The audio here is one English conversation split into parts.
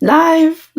Live.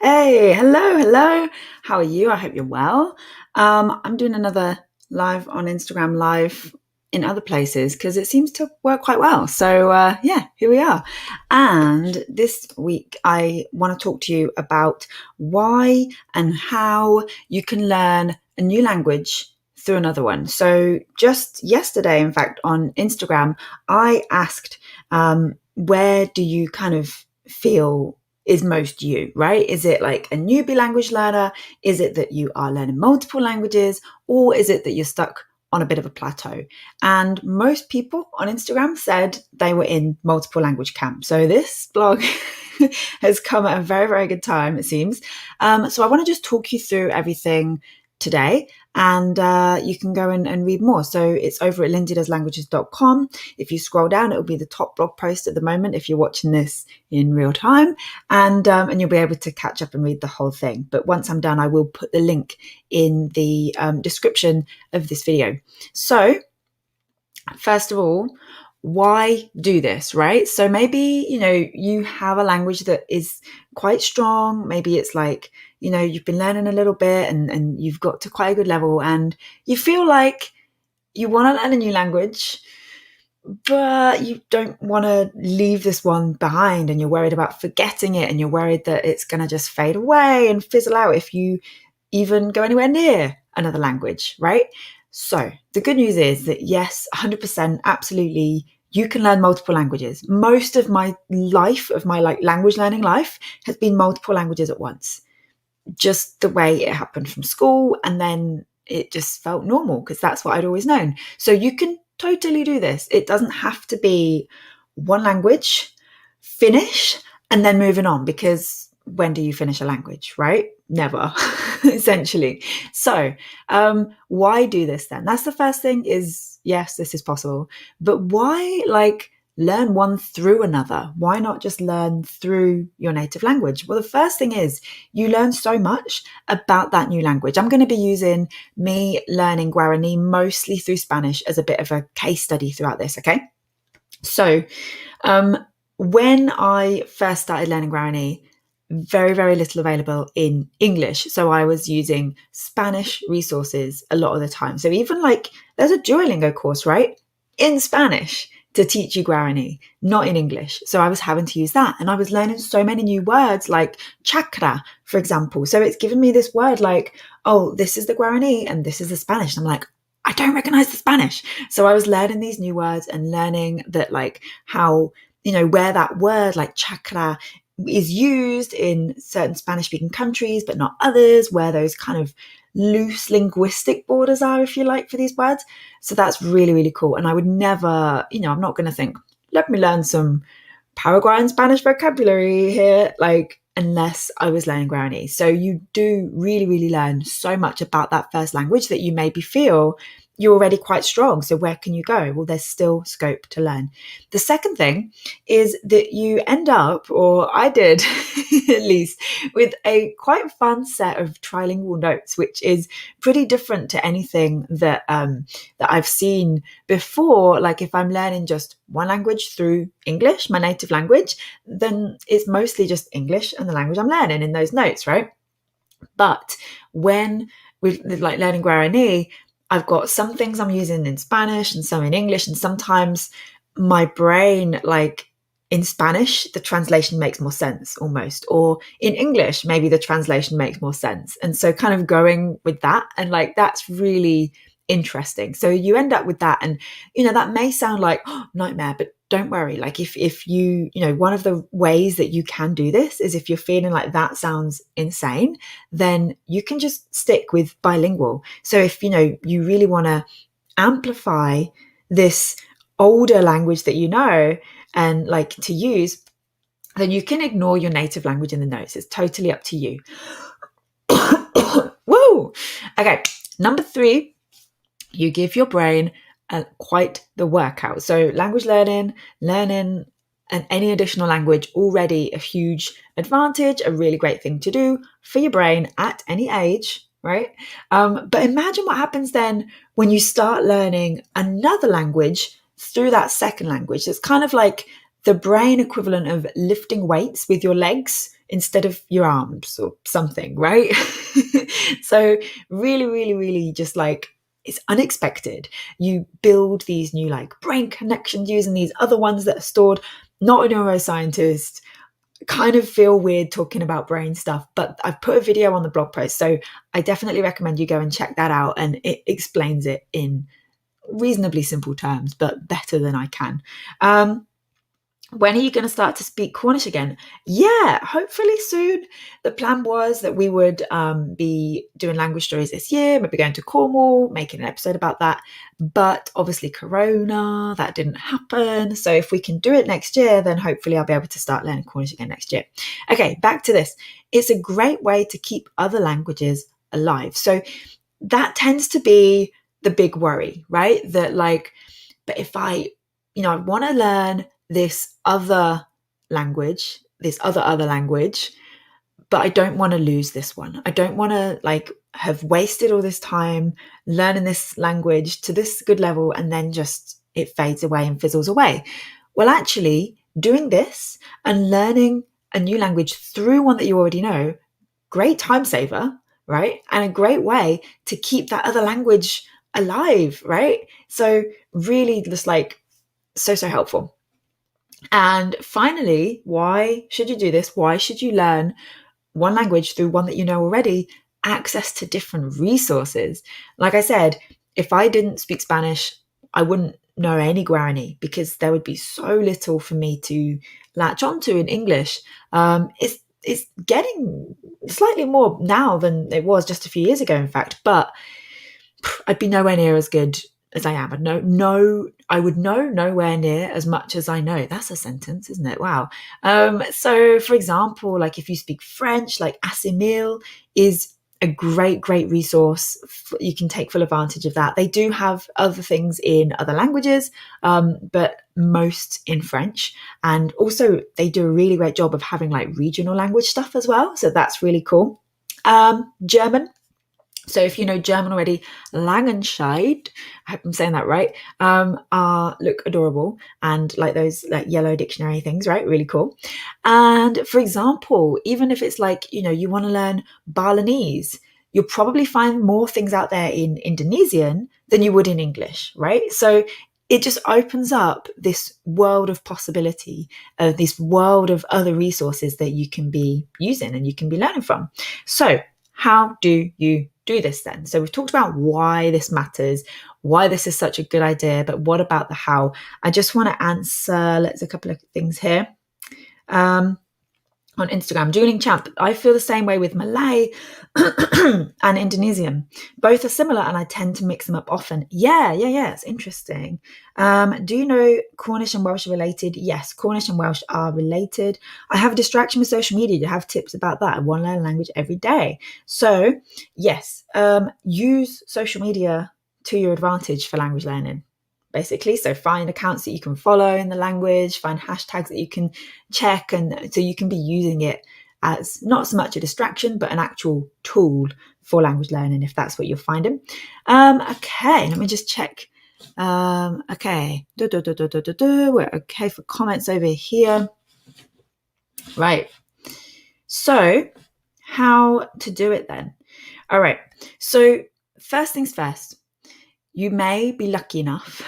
Hey, hello. How are you? I hope you're well. I'm doing another live on Instagram Live in other places because it seems to work quite well. So, yeah, here we are. And this week, I want to talk to you about why and how you can learn a new language through another one. So, just yesterday, in fact, on Instagram, I asked, where do you kind of feel is most you, right? Is it like a newbie language learner? Is it that you are learning multiple languages? Or is it that you're stuck on a bit of a plateau? And most people on Instagram said they were in multiple language camp. So this blog has come at a very, very good time, it seems. So I want to just talk you through everything today, and you can go and read more. So it's over at lindsaydoeslanguages.com. If you scroll down, it will be the top blog post at the moment if you're watching this in real time, and you'll be able to catch up and read the whole thing. But once I'm done, I will put the link in the description of this video. So first of all, why do this, right? So maybe, you have a language that is quite strong. Maybe it's like, you've been learning a little bit and you've got to quite a good level and you feel like you want to learn a new language, but you don't want to leave this one behind and you're worried about forgetting it and you're worried that it's going to just fade away and fizzle out if you even go anywhere near another language, right? So the good news is that yes, 100%, absolutely, you can learn multiple languages. Most of my life, of my language learning life, has been multiple languages at once. Just the way it happened from school, and then it just felt normal because that's what I'd always known. So you can totally do this. It doesn't have to be one language, finish, and then moving on, because when do you finish a language, right? Never, essentially. So why do this then? That's the first thing is, yes, this is possible. But why learn one through another? Why not just learn through your native language? Well, the first thing is you learn so much about that new language. I'm going to be using me learning Guarani mostly through Spanish as a bit of a case study throughout this, okay? So when I first started learning Guarani, very, very little available in English. So I was using Spanish resources a lot of the time. So even there's a Duolingo course, right? In Spanish to teach you Guarani, not in English. So I was having to use that. And I was learning so many new words like chakra, for example. So it's given me this word like, oh, this is the Guarani and this is the Spanish. And I'm like, I don't recognize the Spanish. So I was learning these new words and learning that how, where that word like chakra is used in certain Spanish-speaking countries, but not others, where those kind of loose linguistic borders are, if you like, for these words. So that's really, really cool. And I would never, I'm not going to think, let me learn some Paraguayan Spanish vocabulary here, unless I was learning Guarani. So you do really, really learn so much about that first language that you maybe feel you're already quite strong. So where can you go? Well, there's still scope to learn. The second thing is that you end up, or I did at least, with a quite fun set of trilingual notes, which is pretty different to anything that I've seen before. Like if I'm learning just one language through English, my native language, then it's mostly just English and the language I'm learning in those notes, right? But when we're learning Guarani, I've got some things I'm using in Spanish and some in English, and sometimes my brain, in Spanish, the translation makes more sense almost, or in English, maybe the translation makes more sense. And so kind of going with that, and that's really interesting. So you end up with that, and that may sound like nightmare, but don't worry. If you one of the ways that you can do this is if you're feeling like that sounds insane, then you can just stick with bilingual. So if you really want to amplify this older language that and to use, then you can ignore your native language in the notes. It's totally up to you. Woo! Okay, number 3, you give your brain quite the workout. So language learning and any additional language, already a huge advantage, a really great thing to do for your brain at any age, right? But imagine what happens then when you start learning another language through that second language. It's kind of like the brain equivalent of lifting weights with your legs instead of your arms or something, right? So really, really, really just like, it's unexpected. You build these new like brain connections using these other ones that are stored. Not a neuroscientist, kind of feel weird talking about brain stuff, but I've put a video on the blog post, so I definitely recommend you go and check that out, and it explains it in reasonably simple terms, but better than I can. When are you going to start to speak Cornish again? Yeah, hopefully soon. The plan was that we would be doing language stories this year, maybe going to Cornwall, making an episode about that. But obviously Corona, that didn't happen. So if we can do it next year, then hopefully I'll be able to start learning Cornish again next year. Okay, back to this. It's a great way to keep other languages alive. So that tends to be the big worry, right? That like, but if I want to learn this other language, other language, but I don't want to lose this one. I don't want to like have wasted all this time learning this language to this good level and then just it fades away and fizzles away. Well, actually, doing this and learning a new language through one that you already know, great time saver, right? And a great way to keep that other language alive, right? So really just like so helpful. And finally, why should you do this? Why should you learn one language through one that you know already? Access to different resources. Like I said, if I didn't speak Spanish, I wouldn't know any Guarani because there would be so little for me to latch onto in English. It's getting slightly more now than it was just a few years ago, in fact, but I'd be nowhere near as good as I am. I would know nowhere near as much as I know. That's a sentence, isn't it? Wow. So for example, like if you speak French, like Assimil is a great resource. You can take full advantage of that. They do have other things in other languages, but most in French. And also they do a really great job of having like regional language stuff as well. So that's really cool. German. So if you know German already, Langenscheid, I hope I'm saying that right, look adorable and like those like yellow dictionary things, right? Really cool. And for example, even if it's like, you want to learn Balinese, you'll probably find more things out there in Indonesian than you would in English, right? So it just opens up this world of possibility, this world of other resources that you can be using and you can be learning from. So how do you do this then? So we've talked about why this matters, why this is such a good idea, but what about the how? I just want to answer, let's a couple of things here. On Instagram, Duolingo Champ, I feel the same way with Malay and Indonesian. Both are similar and I tend to mix them up often. Yeah, it's interesting. Do you know Cornish and Welsh are related? Yes, Cornish and Welsh are related. I have a distraction with social media. Do you have tips about that? I want to learn a language every day. So yes, use social media to your advantage for language learning. Basically, so find accounts that you can follow in the language, find hashtags that you can check, and so you can be using it as not so much a distraction but an actual tool for language learning if that's what you're finding. Okay, let me just check. Okay, we're okay for comments over here. Right, so how to do it then? All right, so first things first, you may be lucky enough,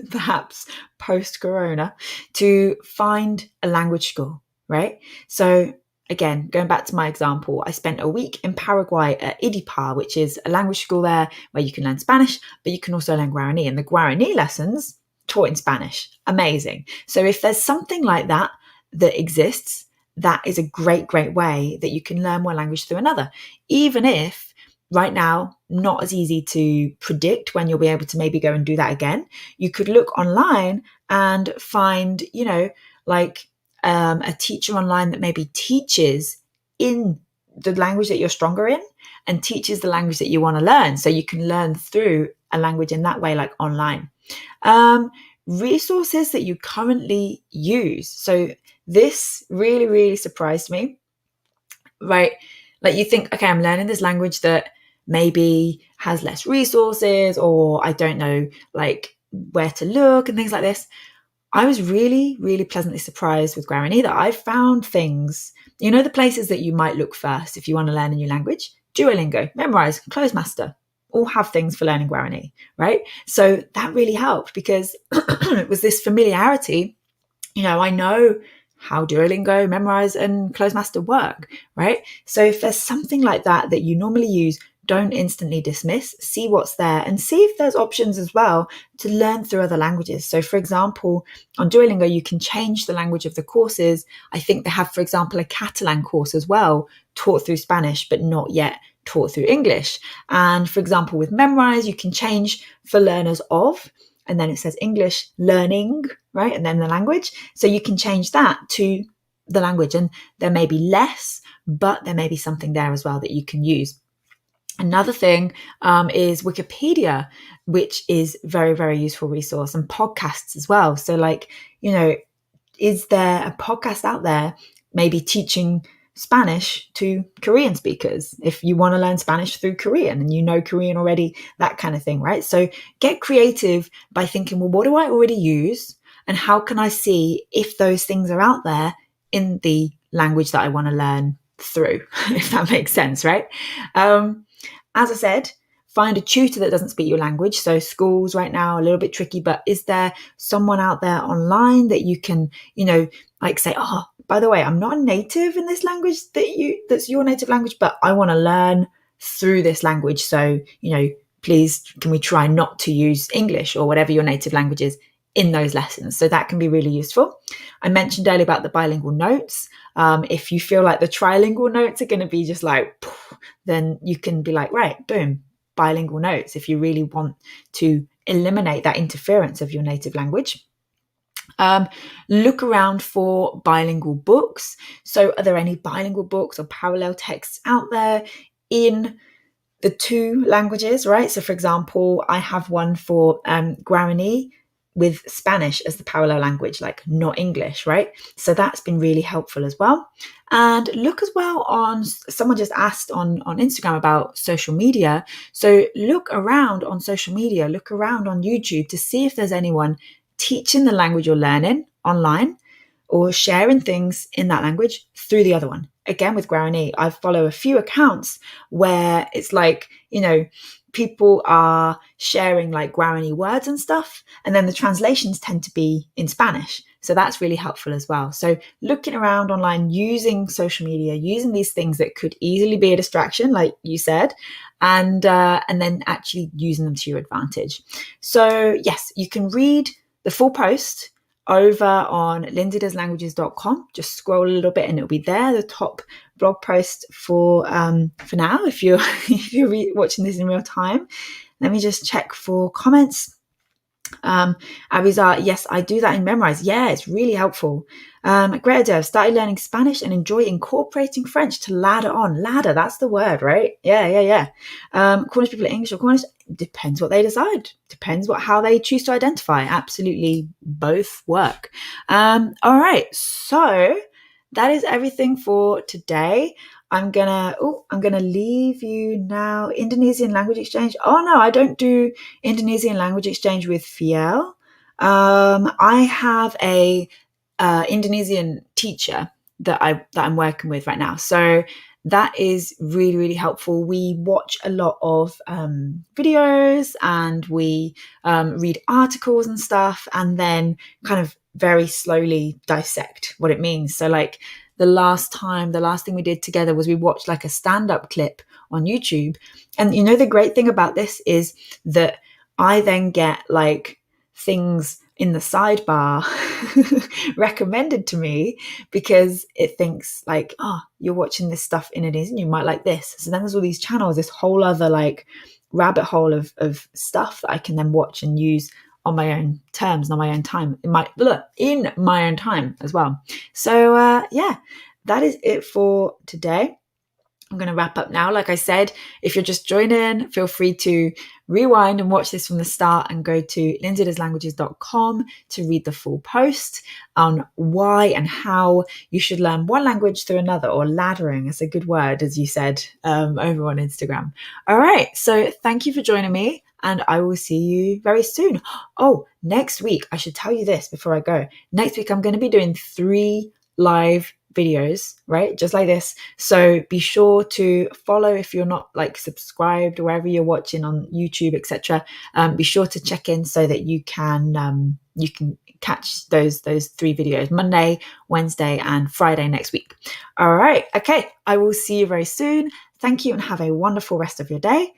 perhaps post-corona, to find a language school, right? So again, going back to my example, I spent a week in Paraguay at IDIPA, which is a language school there where you can learn Spanish, but you can also learn Guarani. And the Guarani lessons taught in Spanish. Amazing. So if there's something like that that exists, that is a great way that you can learn one language through another, even if right now, not as easy to predict when you'll be able to maybe go and do that again. You could look online and find, like a teacher online that maybe teaches in the language that you're stronger in and teaches the language that you want to learn. So you can learn through a language in that way, like online. Resources that you currently use. So this really surprised me, right? Like you think, okay, I'm learning this language that maybe has less resources, or I don't know like where to look and things like this. I was really, really pleasantly surprised with Guarani that I found things, the places that you might look first if you want to learn a new language. Duolingo, Memrise, Closemaster, all have things for learning Guarani, right? So that really helped because it was this familiarity. I know how Duolingo, Memrise, and Closemaster work, right? So if there's something like that that you normally use, don't instantly dismiss, see what's there and see if there's options as well to learn through other languages. So for example, on Duolingo, you can change the language of the courses. I think they have, for example, a Catalan course as well, taught through Spanish, but not yet taught through English. And for example, with Memrise, you can change for learners of, and then it says English learning, right? And then the language. So you can change that to the language, and there may be less, but there may be something there as well that you can use. Another thing is Wikipedia, which is very, very useful resource, and podcasts as well. So is there a podcast out there maybe teaching Spanish to Korean speakers if you want to learn Spanish through Korean and you know Korean already, that kind of thing, right? So get creative by thinking, well, what do I already use? And how can I see if those things are out there in the language that I want to learn through, if that makes sense, right? As I said, find a tutor that doesn't speak your language. So schools right now are a little bit tricky, but is there someone out there online that you can, say, oh, by the way, I'm not a native in this language that's your native language, but I want to learn through this language. So, please, can we try not to use English or whatever your native language is in those lessons? So that can be really useful. I mentioned earlier about the bilingual notes. If you feel like the trilingual notes are going to be just like, then you can be like, right, boom, bilingual notes if you really want to eliminate that interference of your native language. Look around for bilingual books. So are there any bilingual books or parallel texts out there in the two languages, right? So for example, I have one for Guarani with Spanish as the parallel language, like not English, right? So that's been really helpful as well. And look as well on, someone just asked on Instagram about social media. So look around on social media, look around on YouTube to see if there's anyone teaching the language you're learning online or sharing things in that language through the other one. Again, with Guarani, I follow a few accounts where it's like, people are sharing like Guarani words and stuff, and then the translations tend to be in Spanish. So that's really helpful as well. So looking around online, using social media, using these things that could easily be a distraction, like you said, and then actually using them to your advantage. So yes, you can read the full post over on lindsaydoeslanguages.com. Just scroll a little bit and it'll be there, the top blog post for now, if you're watching this in real time. Let me just check for comments. Abizar, yes, I do that in Memrise. Yeah, it's really helpful. Great idea. I've started learning Spanish and enjoy incorporating French to ladder on. Ladder, that's the word, right? Yeah. Cornish people are English or Cornish? Depends what they decide. Depends how they choose to identify. Absolutely both work. All right, so that is everything for today. I'm gonna leave you now. Indonesian language exchange. Oh no, I don't do Indonesian language exchange with Fiel. I have a Indonesian teacher that I'm working with right now. So that is really, really helpful. We watch a lot of videos and we read articles and stuff, and then kind of very slowly dissect what it means. So like the last thing we did together was we watched like a stand-up clip on YouTube. And the great thing about this is that I then get like things in the sidebar recommended to me because it thinks like, oh, you're watching this stuff in Indonesian, you might like this. So then there's all these channels, this whole other like rabbit hole of stuff that I can then watch and use on my own terms and on my own time, in my own time as well. So yeah, that is it for today. I'm going to wrap up now. Like I said, if you're just joining, feel free to rewind and watch this from the start and go to lindsaydoeslanguages.com to read the full post on why and how you should learn one language through another, or laddering is a good word, as you said, over on Instagram. All right. So thank you for joining me, and I will see you very soon. Oh, next week, I should tell you this before I go. Next week, I'm going to be doing 3 live videos, right? Just like this. So be sure to follow if you're not like subscribed or wherever you're watching on YouTube, etc. Be sure to check in so that you can catch those 3 videos: Monday, Wednesday, and Friday next week. All right. Okay. I will see you very soon. Thank you and have a wonderful rest of your day.